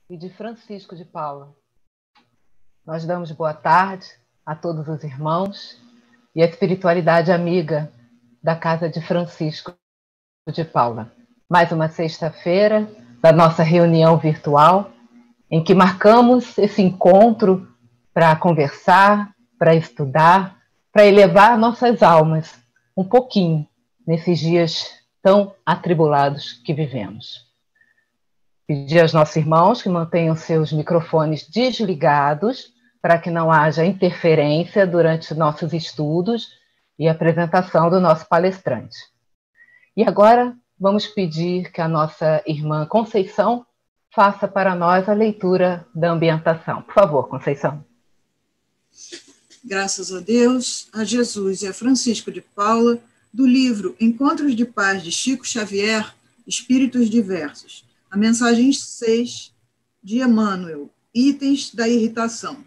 e de Francisco de Paula. Nós damos boa tarde a todos os irmãos e a espiritualidade amiga da Casa de Francisco de Paula. Mais uma sexta-feira da nossa reunião virtual, em que marcamos esse encontro para conversar, para estudar, para elevar nossas almas um pouquinho nesses dias tão atribulados que vivemos. Pedir aos nossos irmãos que mantenham seus microfones desligados para que não haja interferência durante nossos estudos e apresentação do nosso palestrante. E agora vamos pedir que a nossa irmã Conceição faça para nós a leitura da ambientação. Por favor, Conceição. Graças a Deus, a Jesus e a Francisco de Paula, do livro Encontros de Paz de Chico Xavier, Espíritos Diversos. A mensagem 6 de Emmanuel, itens da irritação.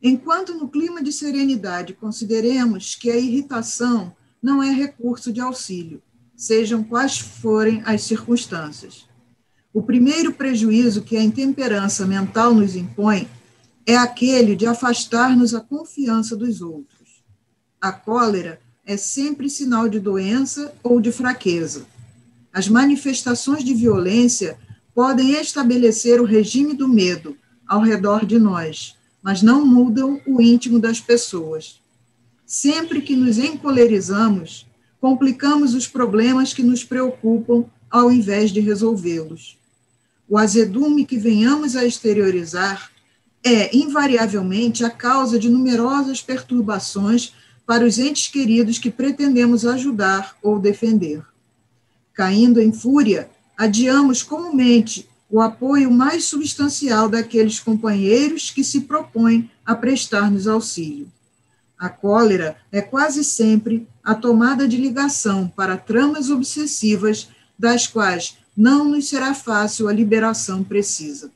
Enquanto no clima de serenidade consideremos que a irritação não é recurso de auxílio, sejam quais forem as circunstâncias. O primeiro prejuízo que a intemperança mental nos impõe é aquele de afastar-nos a confiança dos outros. A cólera é sempre sinal de doença ou de fraqueza. As manifestações de violência podem estabelecer o regime do medo ao redor de nós, mas não mudam o íntimo das pessoas. Sempre que nos encolerizamos, complicamos os problemas que nos preocupam ao invés de resolvê-los. O azedume que venhamos a exteriorizar é, invariavelmente, a causa de numerosas perturbações para os entes queridos que pretendemos ajudar ou defender. Caindo em fúria, adiamos comumente o apoio mais substancial daqueles companheiros que se propõem a prestar-nos auxílio. A cólera é quase sempre a tomada de ligação para tramas obsessivas, das quais não nos será fácil a liberação precisa.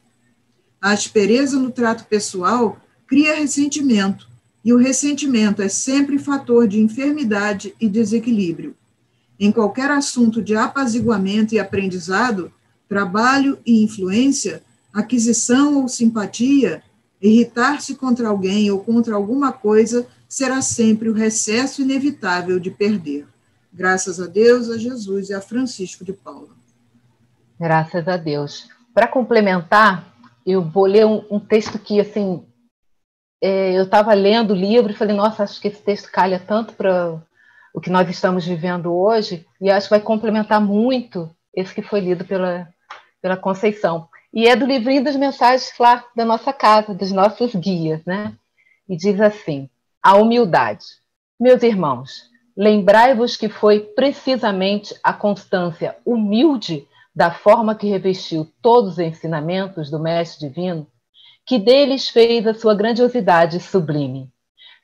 A aspereza no trato pessoal cria ressentimento, e o ressentimento é sempre fator de enfermidade e desequilíbrio. Em qualquer assunto de apaziguamento e aprendizado, trabalho e influência, aquisição ou simpatia, irritar-se contra alguém ou contra alguma coisa será sempre o recesso inevitável de perder. Graças a Deus, a Jesus e a Francisco de Paula. Graças a Deus. Para complementar, eu vou ler um texto que, assim, eu estava lendo o livro e falei, nossa, acho que esse texto calha tanto para o que nós estamos vivendo hoje, e acho que vai complementar muito esse que foi lido pela Conceição. E é do livrinho das mensagens lá da nossa casa, dos nossos guias, né? E diz assim, a humildade. Meus irmãos, lembrai-vos que foi precisamente a constância humilde da forma que revestiu todos os ensinamentos do Mestre Divino, que deles fez a sua grandiosidade sublime.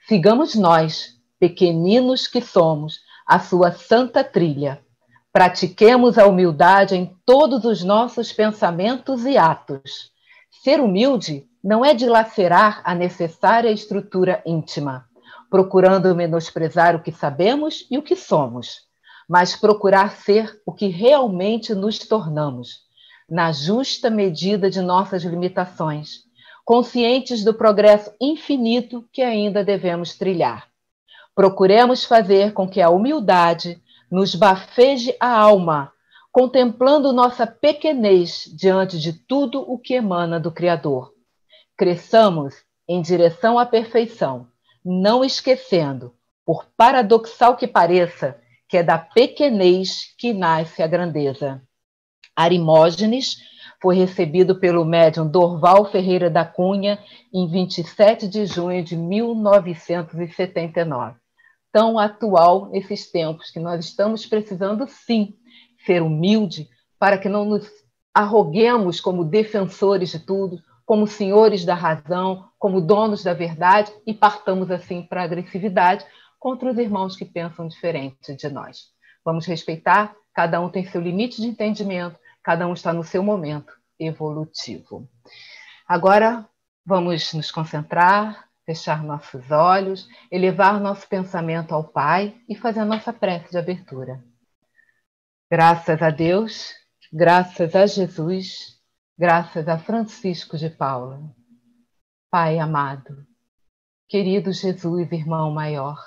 Sigamos nós, pequeninos que somos, a sua santa trilha. Pratiquemos a humildade em todos os nossos pensamentos e atos. Ser humilde não é dilacerar a necessária estrutura íntima, procurando menosprezar o que sabemos e o que somos, mas procurar ser o que realmente nos tornamos, na justa medida de nossas limitações, conscientes do progresso infinito que ainda devemos trilhar. Procuremos fazer com que a humildade nos bafeje a alma, contemplando nossa pequenez diante de tudo o que emana do Criador. Cresçamos em direção à perfeição, não esquecendo, por paradoxal que pareça, que é da pequenez que nasce a grandeza. Arimógenes foi recebido pelo médium Dorval Ferreira da Cunha em 27 de junho de 1979. Tão atual nesses tempos, que nós estamos precisando, sim, ser humilde para que não nos arroguemos como defensores de tudo, como senhores da razão, como donos da verdade e partamos assim para a agressividade contra os irmãos que pensam diferente de nós. Vamos respeitar, cada um tem seu limite de entendimento, cada um está no seu momento evolutivo. Agora, vamos nos concentrar, fechar nossos olhos, elevar nosso pensamento ao Pai e fazer a nossa prece de abertura. Graças a Deus, graças a Jesus, graças a Francisco de Paula. Pai amado, querido Jesus, irmão maior,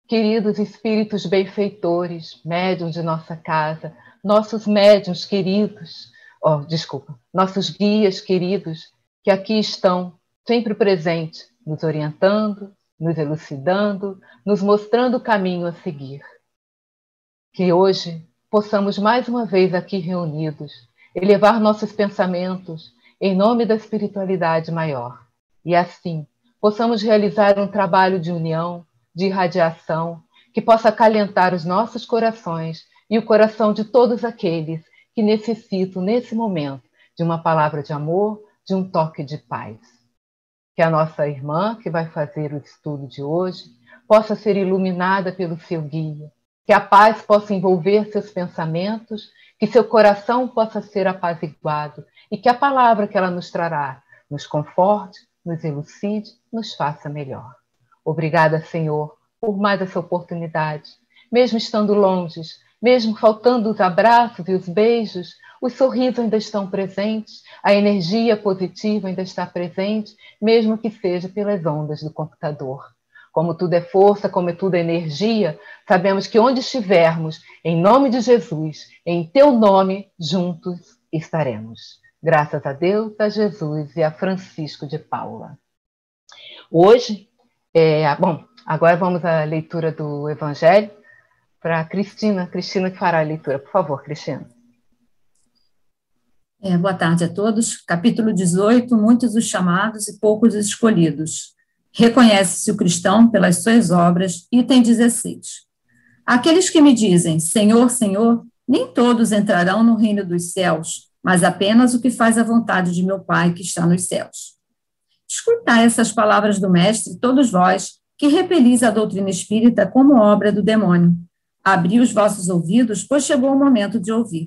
queridos espíritos benfeitores, médiuns de nossa casa, nossos médiuns queridos, nossos guias queridos, que aqui estão, sempre presentes, nos orientando, nos elucidando, nos mostrando o caminho a seguir. Que hoje possamos mais uma vez aqui reunidos, elevar nossos pensamentos em nome da espiritualidade maior. E assim, possamos realizar um trabalho de união, de irradiação, que possa acalentar os nossos corações e o coração de todos aqueles que necessitam, nesse momento, de uma palavra de amor, de um toque de paz. Que a nossa irmã, que vai fazer o estudo de hoje, possa ser iluminada pelo seu guia, que a paz possa envolver seus pensamentos, que seu coração possa ser apaziguado e que a palavra que ela nos trará nos conforte, nos elucide, nos faça melhor. Obrigada, Senhor, por mais essa oportunidade. Mesmo estando longe, mesmo faltando os abraços e os beijos, os sorrisos ainda estão presentes, a energia positiva ainda está presente, mesmo que seja pelas ondas do computador. Como tudo é força, como tudo é energia, sabemos que onde estivermos, em nome de Jesus, em teu nome, juntos estaremos. Graças a Deus, a Jesus e a Francisco de Paula. Hoje, agora vamos à leitura do Evangelho para Cristina que fará a leitura. Por favor, Cristina. Boa tarde a todos. Capítulo 18, muitos os chamados e poucos os escolhidos. Reconhece-se o cristão pelas suas obras, item 16. Aqueles que me dizem, Senhor, Senhor, nem todos entrarão no reino dos céus, mas apenas o que faz a vontade de meu Pai que está nos céus. Escutai essas palavras do Mestre, todos vós, que repelis a doutrina espírita como obra do demônio. Abri os vossos ouvidos, pois chegou o momento de ouvir.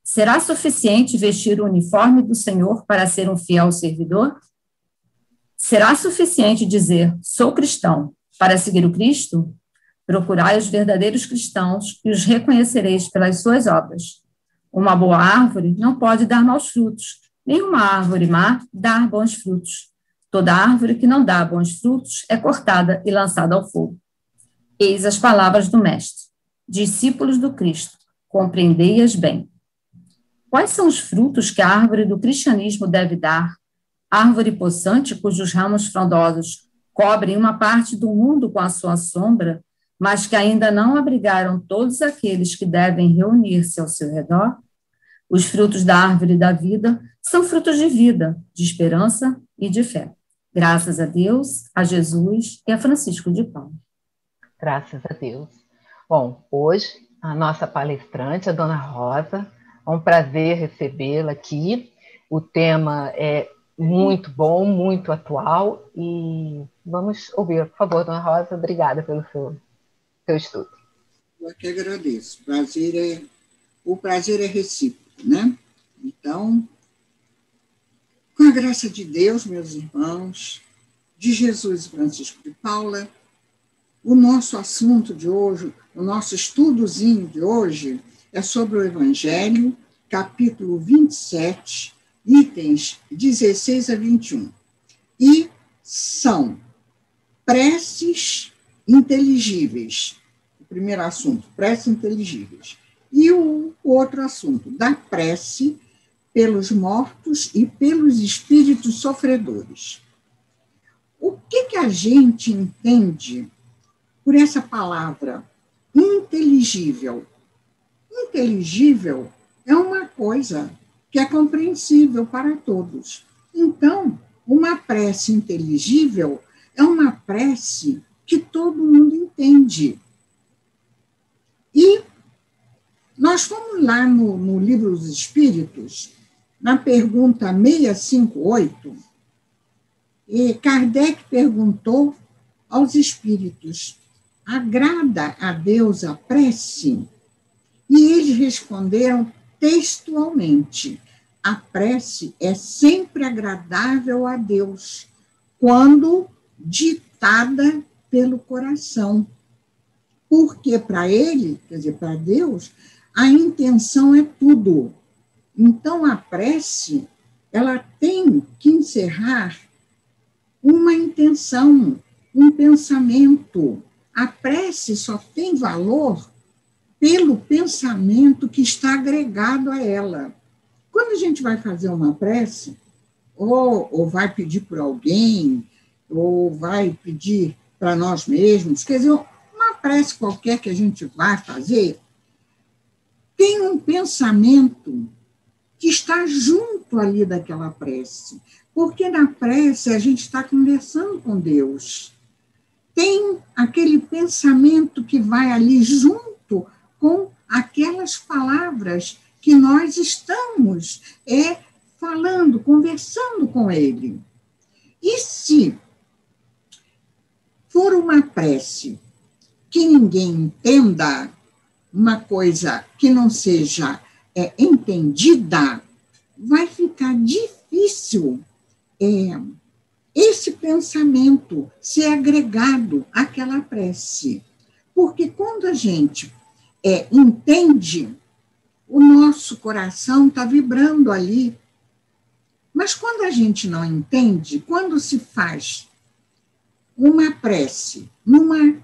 Será suficiente vestir o uniforme do Senhor para ser um fiel servidor? Será suficiente dizer, sou cristão, para seguir o Cristo? Procurai os verdadeiros cristãos e os reconhecereis pelas suas obras. Uma boa árvore não pode dar maus frutos, nem uma árvore má dar bons frutos. Toda árvore que não dá bons frutos é cortada e lançada ao fogo. Eis as palavras do Mestre. Discípulos do Cristo, compreendei-as bem. Quais são os frutos que a árvore do cristianismo deve dar? Árvore possante cujos ramos frondosos cobrem uma parte do mundo com a sua sombra, mas que ainda não abrigaram todos aqueles que devem reunir-se ao seu redor? Os frutos da árvore da vida são frutos de vida, de esperança e de fé. Graças a Deus, a Jesus e a Francisco de Paula. Graças a Deus. Bom, hoje a nossa palestrante, a Dona Rosa, é um prazer recebê-la aqui. O tema é muito bom, muito atual e vamos ouvir, por favor, Dona Rosa. Obrigada pelo seu estudo. Eu que agradeço. O prazer é recíproco, né? Então, com a graça de Deus, meus irmãos, de Jesus e Francisco de Paula, o nosso assunto de hoje, o nosso estudozinho de hoje é sobre o Evangelho, capítulo 27, itens 16 a 21. E são preces inteligíveis. O primeiro assunto, preces inteligíveis. E o outro assunto, da prece pelos mortos e pelos espíritos sofredores. O que a gente entende por essa palavra inteligível? Inteligível é uma coisa que é compreensível para todos. Então, uma prece inteligível é uma prece que todo mundo entende. E nós fomos lá no Livro dos Espíritos, na pergunta 658, e Kardec perguntou aos espíritos, agrada a Deus a prece? E eles responderam textualmente, a prece é sempre agradável a Deus, quando ditada pelo coração. Porque para ele, quer dizer, para Deus, a intenção é tudo. Então, a prece, ela tem que encerrar uma intenção, um pensamento. A prece só tem valor pelo pensamento que está agregado a ela. Quando a gente vai fazer uma prece, ou vai pedir por alguém, ou vai pedir para nós mesmos, quer dizer, uma prece qualquer que a gente vai fazer, tem um pensamento que está junto ali daquela prece. Porque na prece a gente está conversando com Deus. Tem aquele pensamento que vai ali junto com aquelas palavras que nós estamos falando, conversando com Ele. E se for uma prece que ninguém entenda, uma coisa que não seja entendida, vai ficar difícil esse pensamento ser agregado àquela prece. Porque quando a gente entende, o nosso coração está vibrando ali. Mas quando a gente não entende, quando se faz uma prece numa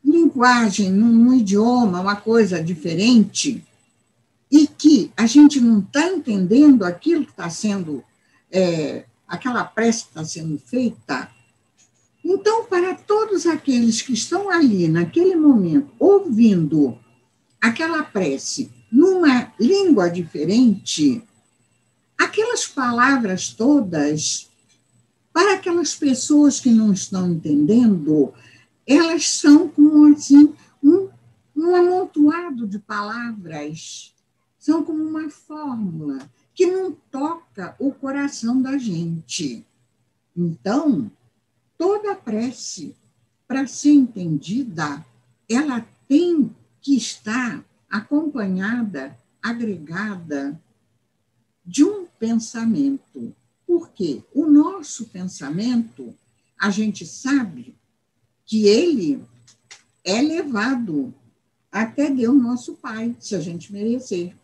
linguagem, num idioma, uma coisa diferente, e que a gente não está entendendo aquilo que está sendo, aquela prece que está sendo feita, então, para todos aqueles que estão ali, naquele momento, ouvindo aquela prece numa língua diferente, aquelas palavras todas, para aquelas pessoas que não estão entendendo, elas são como assim, um amontoado de palavras, são como uma fórmula que não toca o coração da gente. Então, toda prece, para ser entendida, ela tem que estar acompanhada, agregada de um pensamento. Porque o nosso pensamento, a gente sabe que ele é levado até Deus nosso Pai, se a gente merecer.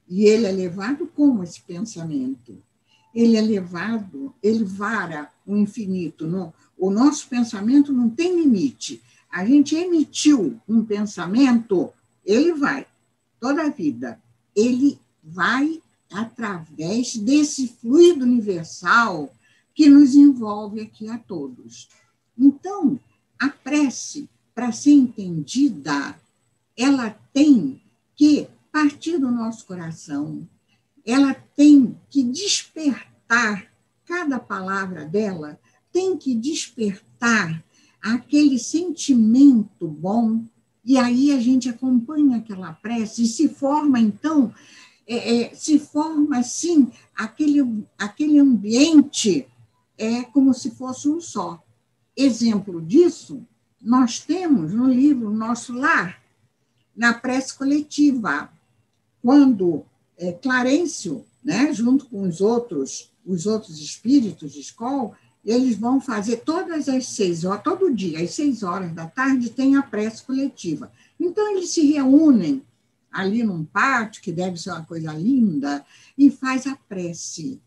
E ele é levado como esse pensamento? Ele é levado, ele vara o infinito. O nosso pensamento não tem limite. A gente emitiu um pensamento, ele vai, toda a vida. Ele vai através desse fluido universal que nos envolve aqui a todos. Então, a prece, para ser entendida, ela tem que partir do nosso coração, ela tem que despertar, cada palavra dela tem que despertar aquele sentimento bom, e aí a gente acompanha aquela prece e se forma, então, se forma, assim, aquele ambiente como se fosse um só. Exemplo disso, nós temos no livro Nosso Lar, na prece coletiva, quando Clarencio, né, junto com os outros espíritos de escola, eles vão fazer todas as 6 horas, todo dia, às 6 horas da tarde, tem a prece coletiva. Então, eles se reúnem ali num pátio, que deve ser uma coisa linda, e faz a prece.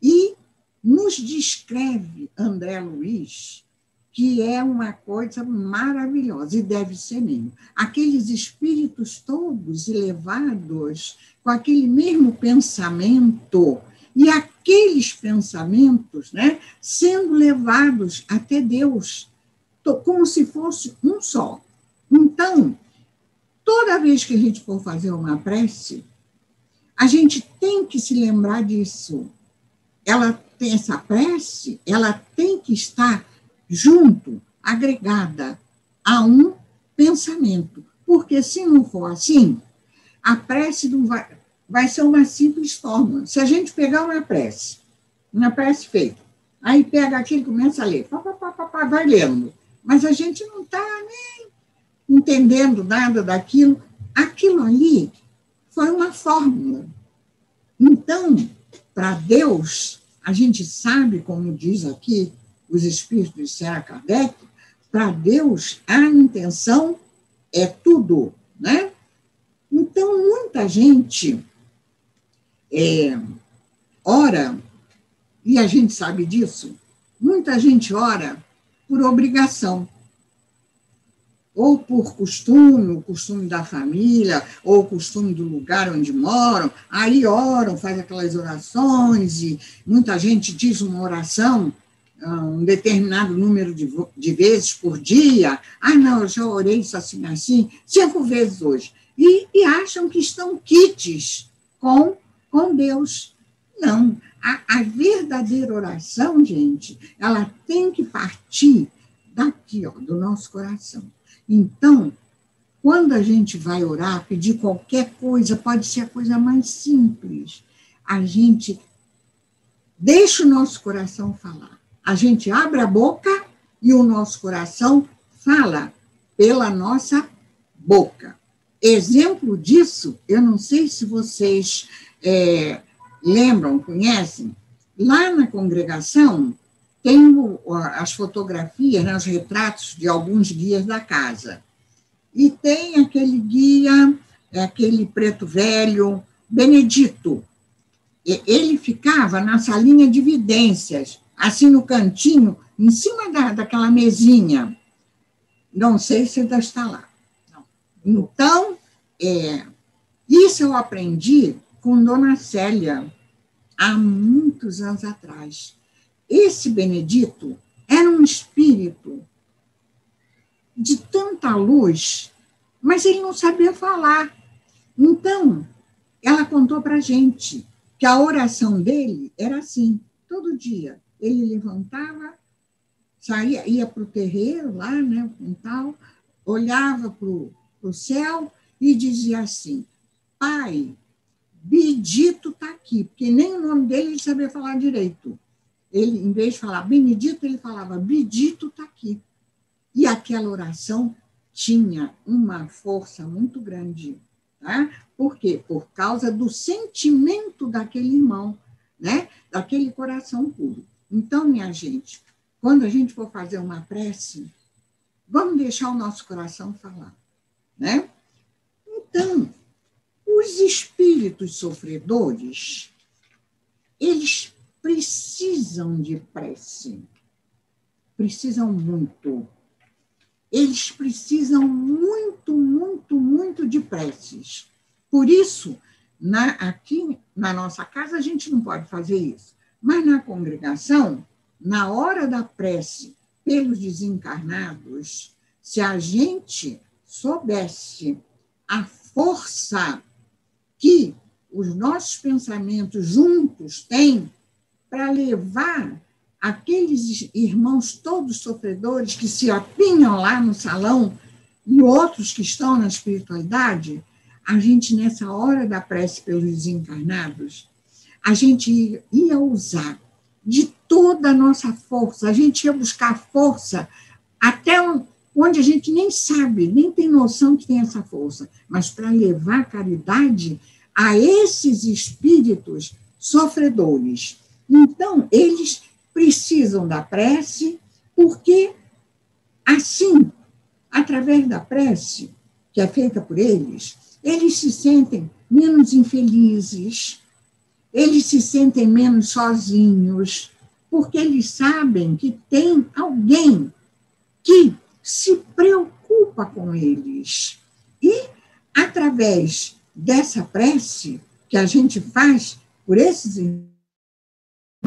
E nos descreve André Luiz, que é uma coisa maravilhosa, e deve ser mesmo. Aqueles espíritos todos elevados, com aquele mesmo pensamento, e aqueles pensamentos, né, sendo levados até Deus, como se fosse um só. Então, toda vez que a gente for fazer uma prece, a gente tem que se lembrar disso. Essa prece, ela tem que estar junto, agregada a um pensamento. Porque se não for assim, a prece não vai ser uma simples fórmula. Se a gente pegar uma prece feita, aí pega aquilo e começa a ler, vai lendo, mas a gente não está nem entendendo nada daquilo, aquilo ali foi uma fórmula. Então, para Deus, a gente sabe, como diz aqui os espíritos de Allan Kardec, para Deus a intenção é tudo, né? Então, muita gente ora, e a gente sabe disso, muita gente ora por obrigação, ou por costume, o costume da família, ou o costume do lugar onde moram, aí oram, faz aquelas orações, e muita gente diz uma oração um determinado número de vezes por dia. Não, eu já orei isso assim, 5 vezes hoje. E acham que estão quites com Deus. Não, a verdadeira oração, gente, ela tem que partir daqui, do nosso coração. Então, quando a gente vai orar, pedir qualquer coisa, pode ser a coisa mais simples, a gente deixa o nosso coração falar. A gente abre a boca e o nosso coração fala pela nossa boca. Exemplo disso, eu não sei se vocês lembram, conhecem, lá na congregação tem as fotografias, os retratos de alguns guias da casa. E tem aquele guia, aquele preto velho, Benedito. Ele ficava na salinha de vidências, assim no cantinho, em cima daquela mesinha. Não sei se ainda está lá. Então, isso eu aprendi com Dona Célia, há muitos anos atrás. Esse Benedito era um espírito de tanta luz, mas ele não sabia falar. Então, ela contou para a gente que a oração dele era assim, todo dia. Ele levantava, saía, ia para o terreiro, lá, o quintal, olhava para o céu e dizia assim: Pai, Benedito está aqui, porque nem o nome dele ele sabia falar direito. Ele, em vez de falar Benedito, ele falava Benedito está aqui. E aquela oração tinha uma força muito grande. Tá? Por quê? Por causa do sentimento daquele irmão, daquele coração puro. Então, minha gente, quando a gente for fazer uma prece, vamos deixar o nosso coração falar. Então, os espíritos sofredores, eles precisam de prece. Precisam muito. Eles precisam muito, muito, muito de preces. Por isso, aqui na nossa casa, a gente não pode fazer isso. Mas na congregação, na hora da prece pelos desencarnados, se a gente soubesse a força que os nossos pensamentos juntos têm para levar aqueles irmãos todos sofredores que se apinham lá no salão e outros que estão na espiritualidade, a gente, nessa hora da prece pelos desencarnados, a gente ia usar de toda a nossa força, a gente ia buscar força até onde a gente nem sabe, nem tem noção que tem essa força, mas para levar caridade a esses espíritos sofredores. Então, eles precisam da prece, porque assim, através da prece, que é feita por eles se sentem menos infelizes, eles se sentem menos sozinhos, porque eles sabem que tem alguém que se preocupa com eles. E, através dessa prece que a gente faz por esses irmãos,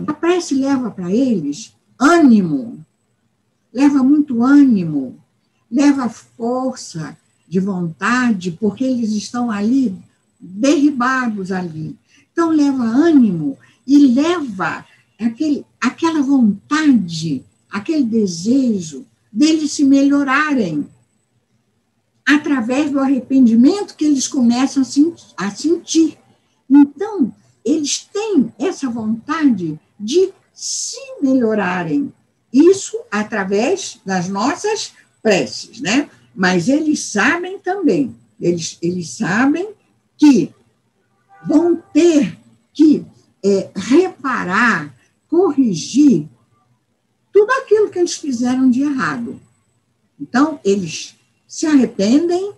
a prece leva para eles ânimo, leva muito ânimo, leva força de vontade, porque eles estão ali, derribados ali. Então, leva ânimo e leva aquela vontade, aquele desejo deles se melhorarem, através do arrependimento que eles começam a sentir. Então, eles têm essa vontade de se melhorarem. Isso através das nossas preces, Mas eles sabem também, eles sabem que vão ter que reparar, corrigir tudo aquilo que eles fizeram de errado. Então, eles se arrependem,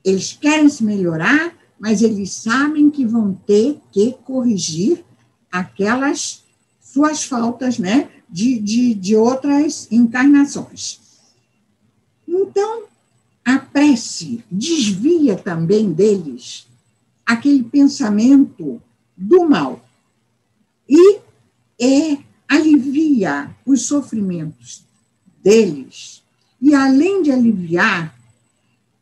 eles querem se melhorar, mas eles sabem que vão ter que corrigir aquelas suas faltas, né, de outras encarnações. Então, a prece desvia também deles aquele pensamento do mal e alivia os sofrimentos deles. E, além de aliviar,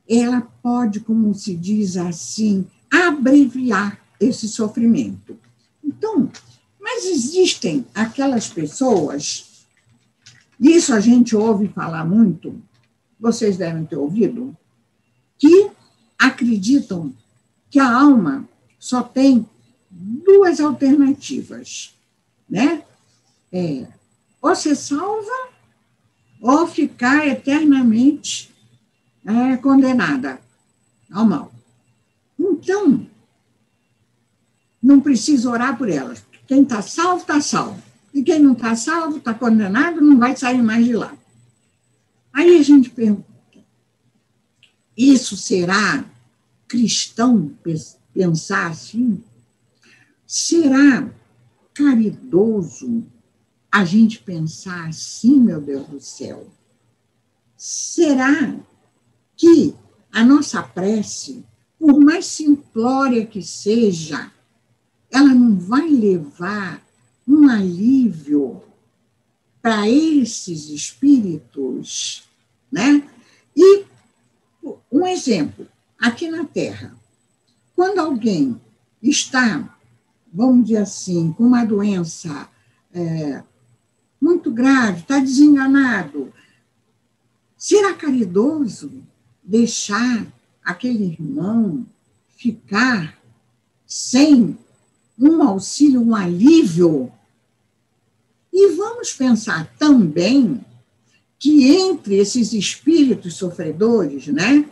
ela pode, como se diz assim, abreviar esse sofrimento. Então, mas existem aquelas pessoas, isso a gente ouve falar muito, vocês devem ter ouvido, que acreditam que a alma só tem duas alternativas, né? Ou se salva, ou ficar eternamente condenada ao mal. Então, não precisa orar por elas. Quem está salvo, está salvo. E quem não está salvo, está condenado, não vai sair mais de lá. Aí a gente pergunta, isso será cristão pensar assim? Será caridoso a gente pensar assim, meu Deus do céu? Será que a nossa prece, por mais simplória que seja, ela não vai levar um alívio para esses espíritos, né? E um exemplo, aqui na Terra, quando alguém está, vamos dizer assim, com uma doença muito grave, está desenganado, será caridoso deixar aquele irmão ficar sem um auxílio, um alívio? E vamos pensar também que entre esses espíritos sofredores, né,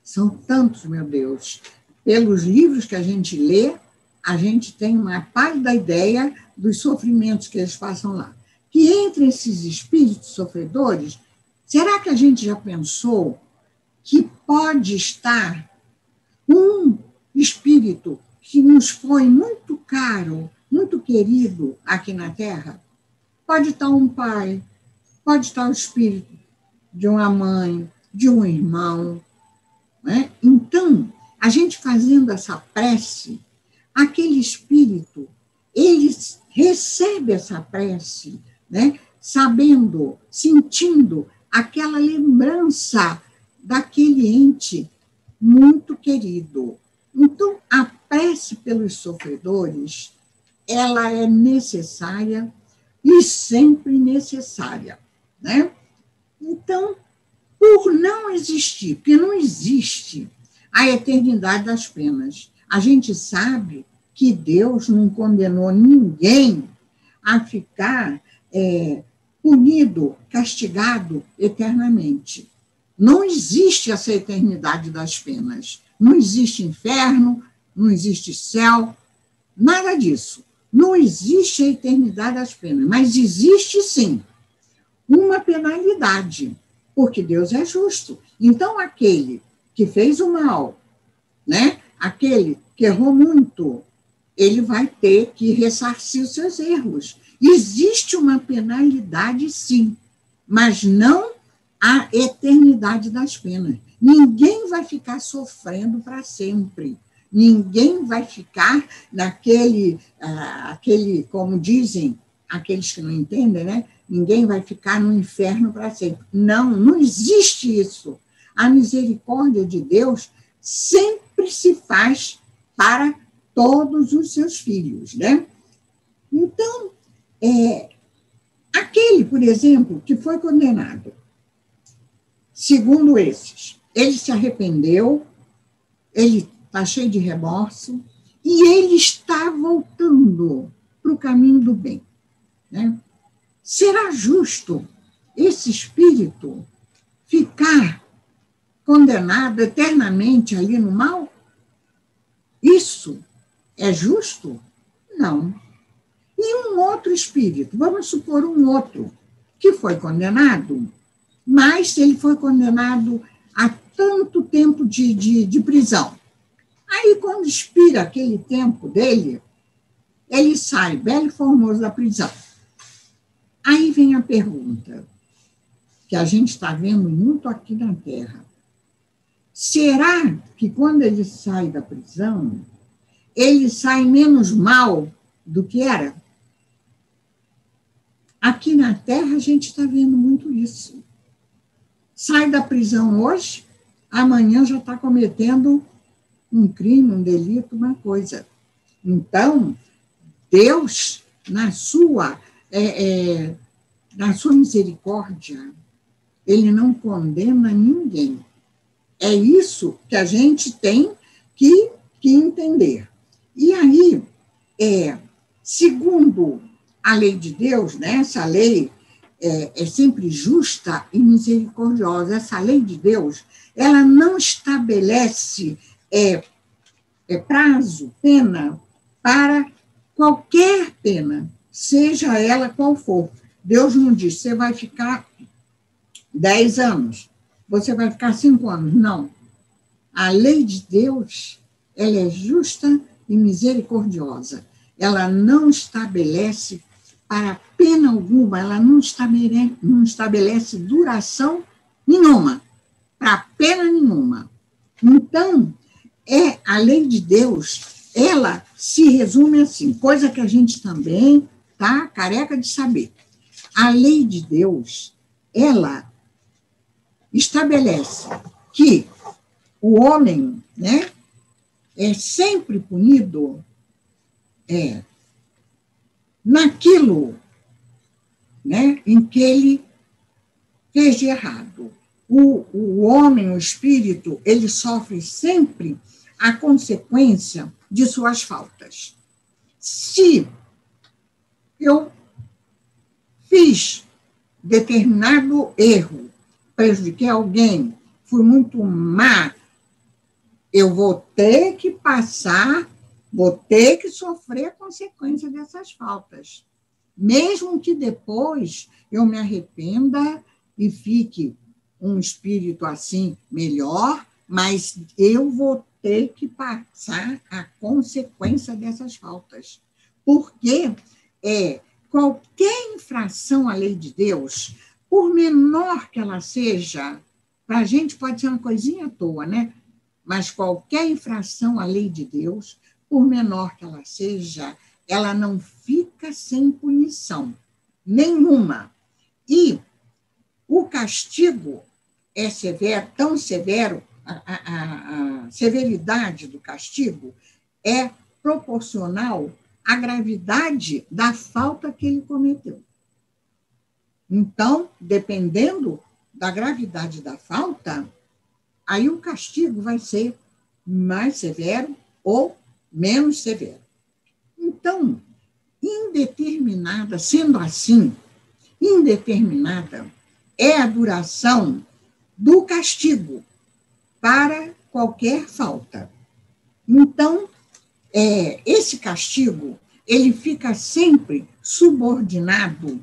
são tantos, meu Deus, pelos livros que a gente lê, a gente tem uma pálida ideia dos sofrimentos que eles passam lá. Que entre esses espíritos sofredores, será que a gente já pensou que pode estar um espírito que nos foi muito caro, muito querido aqui na Terra? Pode estar um pai, pode estar o espírito de uma mãe, de um irmão, né? Então, a gente fazendo essa prece, aquele espírito, ele recebe essa prece, né? Sabendo, sentindo aquela lembrança daquele ente muito querido. Então, a prece pelos sofredores, ela é necessária e sempre necessária, né? Então, por não existir, porque não existe a eternidade das penas, a gente sabe que Deus não condenou ninguém a ficar punido, castigado eternamente. Não existe essa eternidade das penas. Não existe inferno, não existe céu, nada disso. Não existe a eternidade das penas, mas existe, sim, uma penalidade, porque Deus é justo. Então, aquele que fez o mal, né? Aquele que errou muito, ele vai ter que ressarcir os seus erros. Existe uma penalidade, sim, mas não a eternidade das penas. Ninguém vai ficar sofrendo para sempre. Ninguém vai ficar naquele, como dizem aqueles que não entendem, né? Ninguém vai ficar no inferno para sempre. Não, não existe isso. A misericórdia de Deus sempre se faz para todos os seus filhos, né? Então, aquele, por exemplo, que foi condenado, segundo esses, ele se arrependeu, ele está cheio de remorso, e ele está voltando para o caminho do bem, né? Será justo esse espírito ficar condenado eternamente ali no mal? Isso é justo? Não. E um outro espírito, vamos supor um outro, que foi condenado, mas ele foi condenado a tanto tempo de prisão. Aí, quando expira aquele tempo dele, ele sai, belo e formoso da prisão. Aí vem a pergunta, que a gente está vendo muito aqui na Terra. Será que quando ele sai da prisão, ele sai menos mal do que era? Aqui na Terra a gente está vendo muito isso. Sai da prisão hoje, amanhã já está cometendo um crime, um delito, uma coisa. Então, Deus, na sua misericórdia, ele não condena ninguém. É isso que a gente tem que entender. E aí, segundo a lei de Deus, né, essa lei é sempre justa e misericordiosa. Essa lei de Deus, ela não estabelece prazo, pena, para qualquer pena, seja ela qual for. Deus não diz, você vai ficar 10 anos, você vai ficar 5 anos. Não. A lei de Deus, ela é justa e misericordiosa. Ela não estabelece para pena alguma, ela não estabelece duração nenhuma, para pena nenhuma. Então, a lei de Deus, ela se resume assim, coisa que a gente também está careca de saber. A lei de Deus, ela estabelece que o homem, né, é sempre punido naquilo, né, em que ele fez de errado. O homem, o espírito, ele sofre sempre a consequência de suas faltas. Se eu fiz determinado erro, prejudiquei alguém, fui muito má, eu vou ter que passar, vou ter que sofrer a consequência dessas faltas. Mesmo que depois eu me arrependa e fique um espírito assim melhor, mas eu vou ter que passar a consequência dessas faltas. Porque qualquer infração à lei de Deus, por menor que ela seja, para a gente pode ser uma coisinha à toa, né? Mas qualquer infração à lei de Deus, por menor que ela seja, ela não fica sem punição nenhuma. E o castigo é severo, tão severo, a severidade do castigo é proporcional à gravidade da falta que ele cometeu. Então, dependendo da gravidade da falta, aí o castigo vai ser mais severo ou menos severo. Então, indeterminada, sendo assim, indeterminada é a duração do castigo para qualquer falta. Então, esse castigo, ele fica sempre subordinado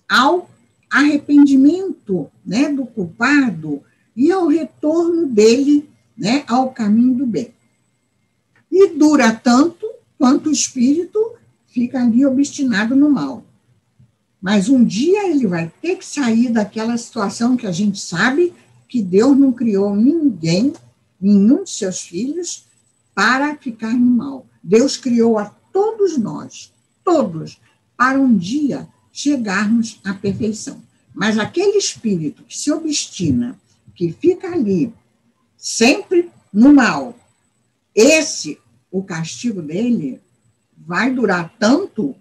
ao arrependimento, né, do culpado e ao retorno dele, né, ao caminho do bem. E dura tanto quanto o espírito fica ali obstinado no mal. Mas um dia ele vai ter que sair daquela situação que a gente sabe que Deus não criou ninguém, nenhum de seus filhos, para ficar no mal. Deus criou a todos nós, todos, para um dia chegarmos à perfeição. Mas aquele espírito que se obstina, que fica ali, sempre no mal, o castigo dele, vai durar tanto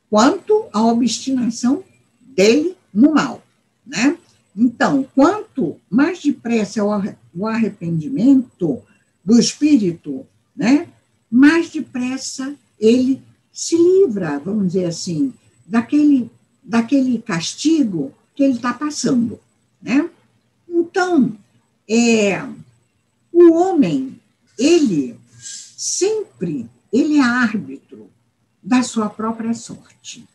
quanto a obstinação dele no mal, né? Então, quanto mais depressa é o arrependimento do espírito, né, mais depressa ele se livra, vamos dizer assim, daquele castigo que ele está passando, né? Então, o homem, ele é árbitro da sua própria sorte.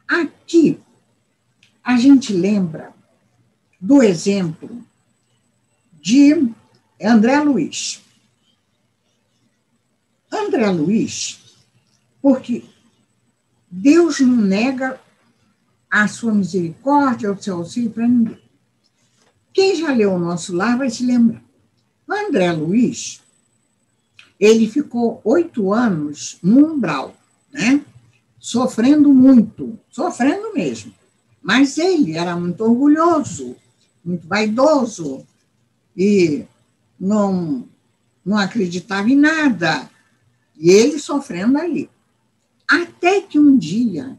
Aqui, a gente lembra do exemplo de André Luiz. André Luiz, porque Deus não nega a sua misericórdia, o seu auxílio para ninguém. Quem já leu o Nosso Lar vai se lembrar. O André Luiz, ele ficou 8 anos no umbral, né? Sofrendo muito, sofrendo mesmo. Mas ele era muito orgulhoso, muito vaidoso, e não acreditava em nada. E ele sofrendo ali. Até que um dia,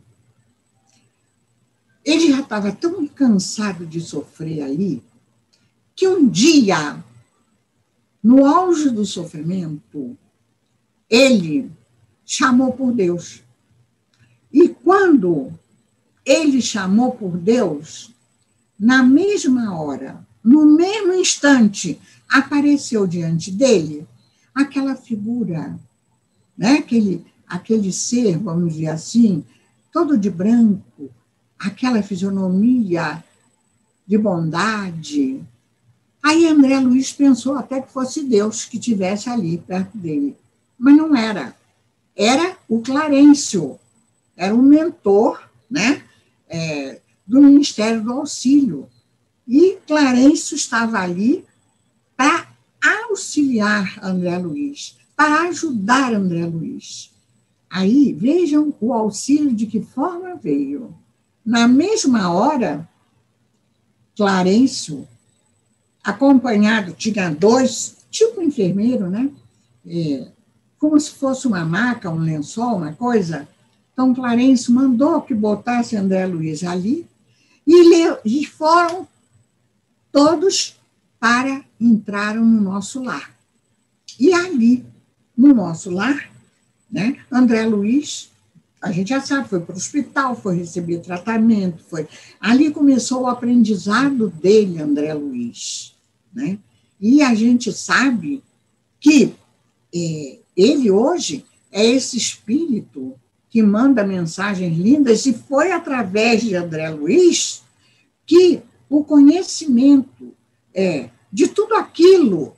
ele já estava tão cansado de sofrer ali, que um dia, no auge do sofrimento, ele chamou por Deus. E quando ele chamou por Deus, na mesma hora, no mesmo instante, apareceu diante dele aquela figura, né? aquele ser, vamos dizer assim, todo de branco, aquela fisionomia de bondade. Aí André Luiz pensou até que fosse Deus que estivesse ali perto dele. Mas não era. Era o Clarencio, era o mentor, né, do Ministério do Auxílio. E Clarencio estava ali para auxiliar André Luiz, para ajudar André Luiz. Aí, vejam o auxílio de que forma veio. Na mesma hora, Clarencio, acompanhado, tinha 2, tipo enfermeiro, né? Como se fosse uma maca, um lençol, uma coisa. Então, Clarencio mandou que botasse André Luiz ali e foram todos para entraram no Nosso Lar. E ali, no Nosso Lar, né, André Luiz, a gente já sabe, foi para o hospital, foi receber tratamento, ali começou o aprendizado dele, André Luiz, né? E a gente sabe que ele hoje é esse espírito que manda mensagens lindas, e foi através de André Luiz que o conhecimento de tudo aquilo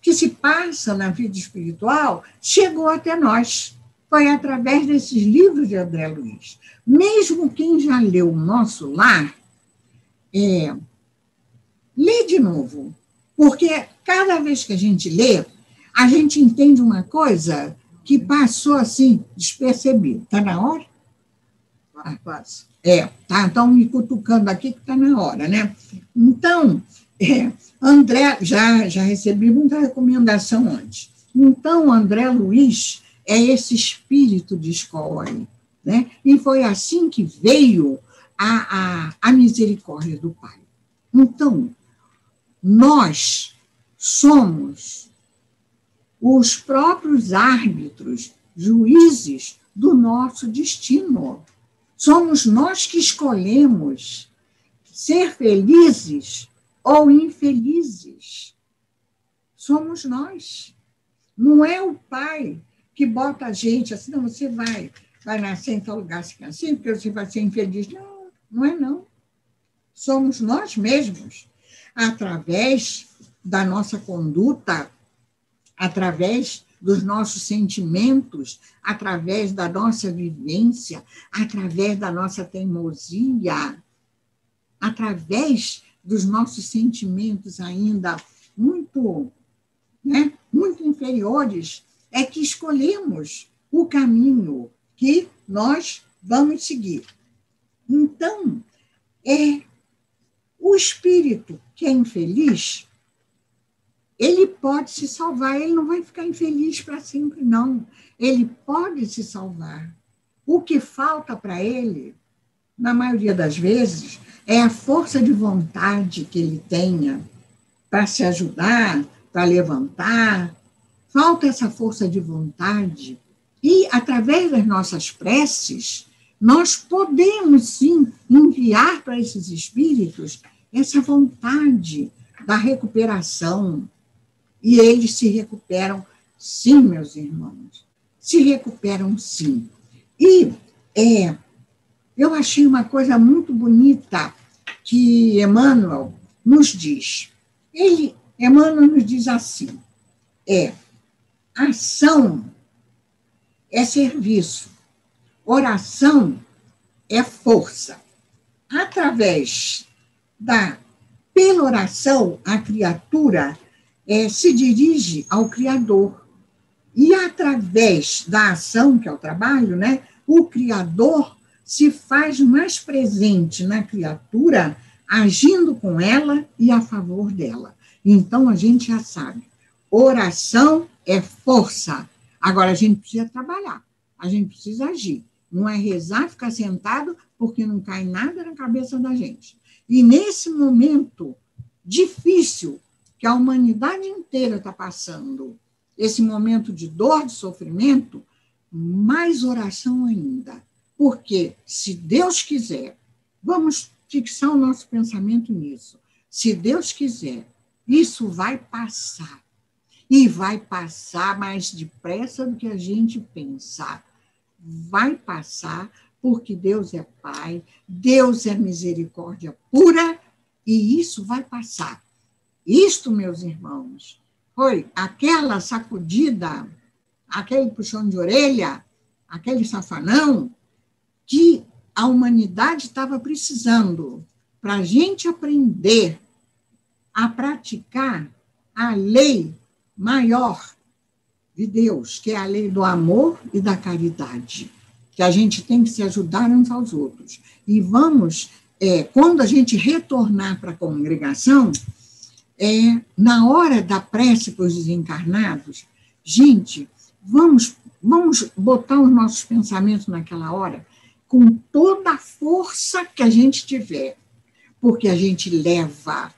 que se passa na vida espiritual chegou até nós. Foi através desses livros de André Luiz. Mesmo quem já leu o Nosso Lar, lê de novo, porque cada vez que a gente lê, a gente entende uma coisa que passou assim, despercebida. Está na hora? Quase. Tá, estão me cutucando aqui que está na hora, né? Então, André, já recebi muita recomendação antes. Então, André Luiz é esse espírito de escola aí, né? E foi assim que veio a misericórdia do Pai. Então, nós somos os próprios árbitros, juízes do nosso destino. Somos nós que escolhemos ser felizes ou infelizes. Somos nós. Não é o Pai que bota a gente assim, não, você vai nascer em tal lugar assim, porque você vai ser infeliz. Não, não é não. Somos nós mesmos, através da nossa conduta, através dos nossos sentimentos, através da nossa vivência, através da nossa teimosia, através dos nossos sentimentos ainda muito, né, muito inferiores, é que escolhemos o caminho que nós vamos seguir. Então, o espírito que é infeliz, ele pode se salvar, ele não vai ficar infeliz para sempre, não. Ele pode se salvar. O que falta para ele, na maioria das vezes, é a força de vontade que ele tenha para se ajudar, para levantar. Falta essa força de vontade. E, através das nossas preces, nós podemos, sim, enviar para esses espíritos essa vontade da recuperação. E eles se recuperam, sim, meus irmãos. Se recuperam, sim. E eu achei uma coisa muito bonita que Emmanuel nos diz. Emmanuel nos diz assim, ação é serviço. Oração é força. Pela oração, a criatura se dirige ao Criador. E através da ação, que é o trabalho, né, o Criador se faz mais presente na criatura, agindo com ela e a favor dela. Então, a gente já sabe, oração é força. Agora, a gente precisa trabalhar, a gente precisa agir. Não é rezar, ficar sentado, porque não cai nada na cabeça da gente. E nesse momento difícil que a humanidade inteira está passando, esse momento de dor, de sofrimento, mais oração ainda. Porque, se Deus quiser, vamos fixar o nosso pensamento nisso. Se Deus quiser, isso vai passar. E vai passar mais depressa do que a gente pensa. Vai passar, porque Deus é Pai, Deus é misericórdia pura, e isso vai passar. Isto, meus irmãos, foi aquela sacudida, aquele puxão de orelha, aquele safanão que a humanidade estava precisando para a gente aprender a praticar a lei maior de Deus, que é a lei do amor e da caridade, que a gente tem que se ajudar uns aos outros. E vamos, quando a gente retornar para a congregação, na hora da prece para os desencarnados, gente, vamos botar os nossos pensamentos naquela hora com toda a força que a gente tiver, porque a gente leva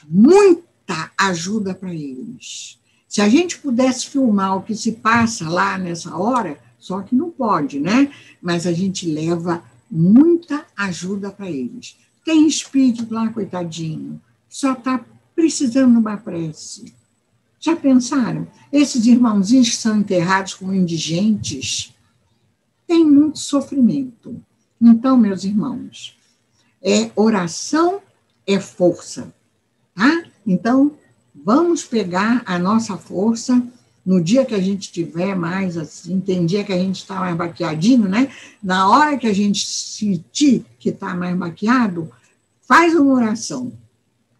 muita ajuda para eles. Se a gente pudesse filmar o que se passa lá nessa hora, só que não pode, né? Mas a gente leva muita ajuda para eles. Tem espírito lá, coitadinho, só está precisando de uma prece. Já pensaram? Esses irmãozinhos que são enterrados como indigentes têm muito sofrimento. Então, meus irmãos, oração é força, tá? Então, vamos pegar a nossa força no dia que a gente tiver mais assim, tem dia que a gente está mais baqueadinho, né? Na hora que a gente sentir que está mais baqueado, faz uma oração.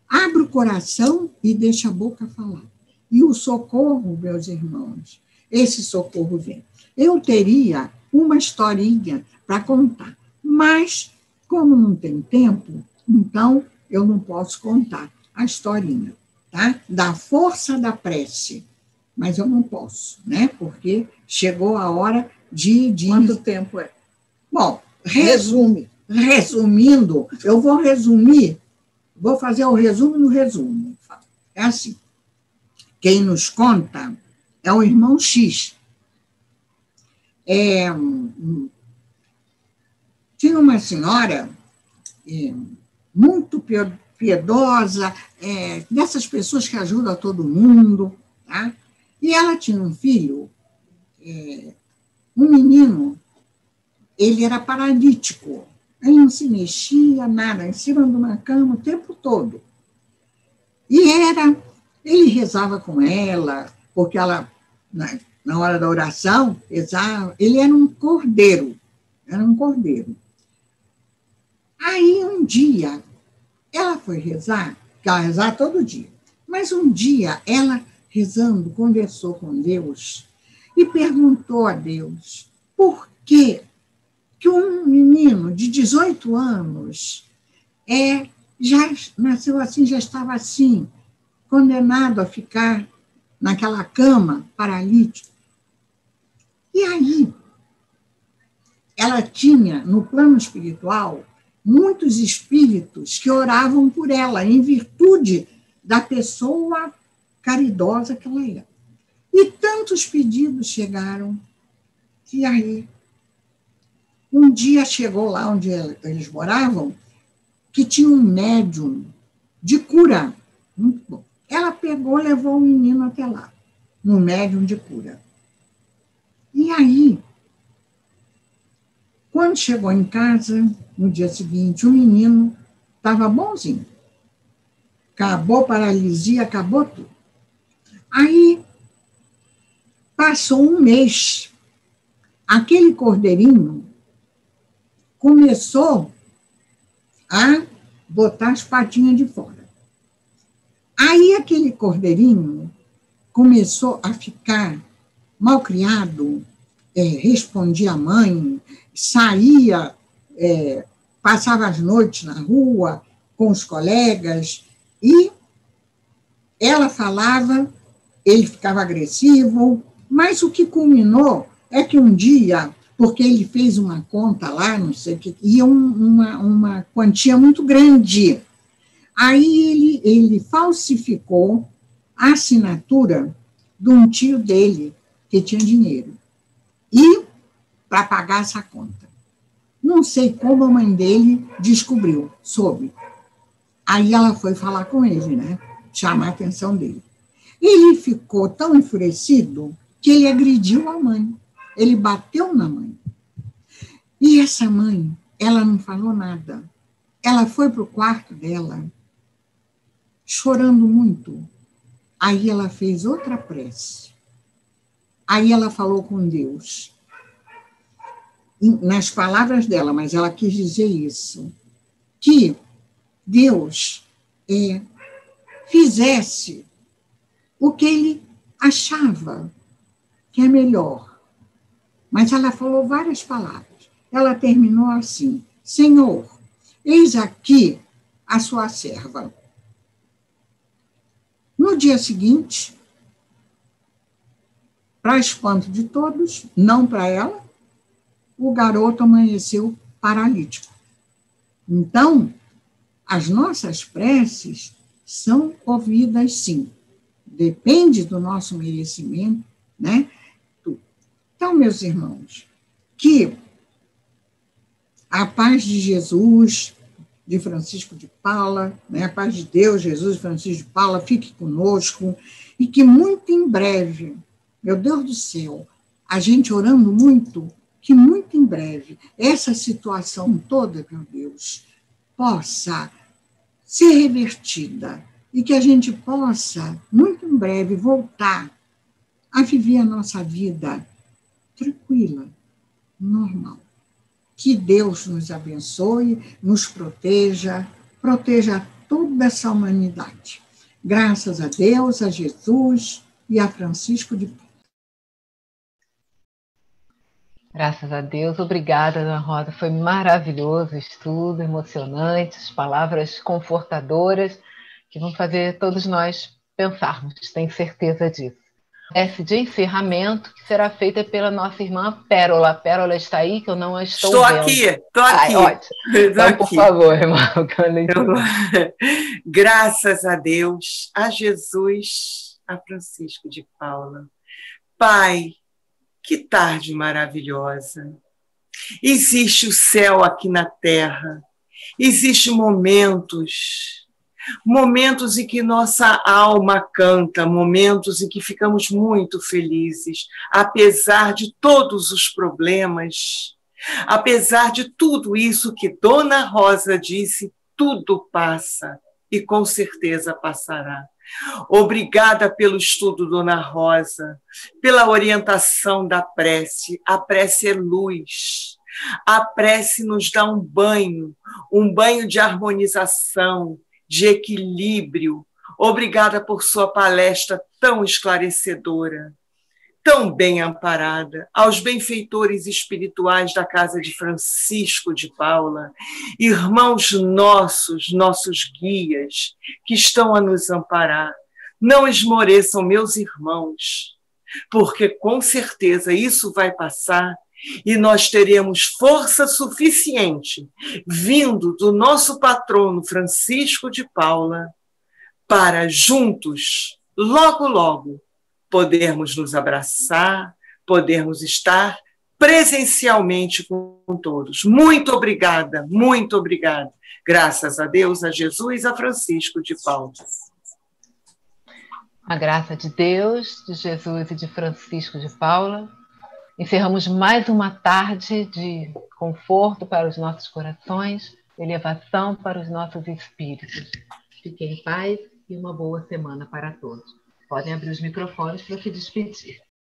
Abre o coração e deixa a boca falar. E o socorro, meus irmãos, esse socorro vem. Eu teria uma historinha para contar, mas, como não tem tempo, então eu não posso contar a historinha, tá? Da força da prece. Mas eu não posso, né? Porque chegou a hora de... Quanto tempo é? Bom, resumindo, eu vou resumir, vou fazer o resumo no resumo. É assim, quem nos conta é o irmão X. Tinha uma senhora muito piedosa, dessas pessoas que ajudam a todo mundo, tá? E ela tinha um filho, um menino, ele era paralítico, ele não se mexia, nada, em cima de uma cama o tempo todo. E ele rezava com ela, porque ela, na hora da oração, ele era um cordeiro, Aí, um dia, ela foi rezar, porque ela rezava todo dia, mas um dia, ela, rezando, conversou com Deus e perguntou a Deus por que um menino de 18 anos já nasceu assim, já estava assim, condenado a ficar naquela cama, paralítico. E aí, ela tinha, no plano espiritual, muitos espíritos que oravam por ela, em virtude da pessoa caridosa que ela era. E tantos pedidos chegaram, que aí, um dia chegou lá onde eles moravam, que tinha um médium de cura, muito bom. Ela pegou, levou o menino até lá, no médium de cura. E aí, quando chegou em casa, no dia seguinte, o menino estava bonzinho. Acabou a paralisia, acabou tudo. Aí, passou um mês, aquele cordeirinho começou a botar as patinhas de fora. Aí aquele cordeirinho começou a ficar malcriado, respondia à mãe, saía, passava as noites na rua com os colegas, e ela falava, ele ficava agressivo, mas o que culminou é que um dia, porque ele fez uma conta lá, não sei o que, ia uma quantia muito grande, aí ele falsificou a assinatura de um tio dele, que tinha dinheiro, e para pagar essa conta. Não sei como a mãe dele descobriu, soube. Aí ela foi falar com ele, né? Chamar a atenção dele. Ele ficou tão enfurecido que ele agrediu a mãe. Ele bateu na mãe. E essa mãe, ela não falou nada. Ela foi para o quarto dela, chorando muito. Aí ela fez outra prece. Aí ela falou com Deus. Nas palavras dela, mas ela quis dizer isso, que Deus fizesse o que ele achava que é melhor. Mas ela falou várias palavras. Ela terminou assim: Senhor, eis aqui a sua serva. No dia seguinte, para espanto de todos, não para ela, o garoto amanheceu paralítico. Então, as nossas preces são ouvidas, sim. Depende do nosso merecimento, né? Então, meus irmãos, que a paz de Jesus, de Francisco de Paula, né? A paz de Deus, Jesus, Francisco de Paula, fique conosco, e que muito em breve, meu Deus do céu, a gente orando muito, que muito em breve essa situação toda, meu Deus, possa ser revertida e que a gente possa, muito em breve, voltar a viver a nossa vida tranquila, normal. Que Deus nos abençoe, nos proteja toda essa humanidade. Graças a Deus, a Jesus e a Francisco de Paula. Graças a Deus, obrigada, Ana Rosa, foi maravilhoso o estudo, emocionante, as palavras confortadoras, que vão fazer todos nós pensarmos, tenho certeza disso. Esse de encerramento, que será feita pela nossa irmã Pérola. Pérola está aí, que eu não a estou vendo. Estou aqui. Ai, ótimo. Então, por favor, irmã. Graças a Deus, a Jesus, a Francisco de Paula. Pai, que tarde maravilhosa. Existe o céu aqui na terra. Existem momentos em que nossa alma canta, momentos em que ficamos muito felizes, apesar de todos os problemas, apesar de tudo isso que Dona Rosa disse, tudo passa e com certeza passará. Obrigada pelo estudo, Dona Rosa, pela orientação da prece. A prece é luz. A prece nos dá um banho de harmonização, de equilíbrio. Obrigada por sua palestra tão esclarecedora, tão bem amparada. Aos benfeitores espirituais da Casa de Francisco de Paula, irmãos nossos guias, que estão a nos amparar. Não esmoreçam, meus irmãos, porque com certeza isso vai passar e nós teremos força suficiente, vindo do nosso patrono Francisco de Paula, para juntos, logo, logo, podermos nos abraçar, podermos estar presencialmente com todos. Muito obrigada, muito obrigada. Graças a Deus, a Jesus, a Francisco de Paula. A graça de Deus, de Jesus e de Francisco de Paula. Encerramos mais uma tarde de conforto para os nossos corações, elevação para os nossos espíritos. Fiquem em paz e uma boa semana para todos. Podem abrir os microfones para se despedir.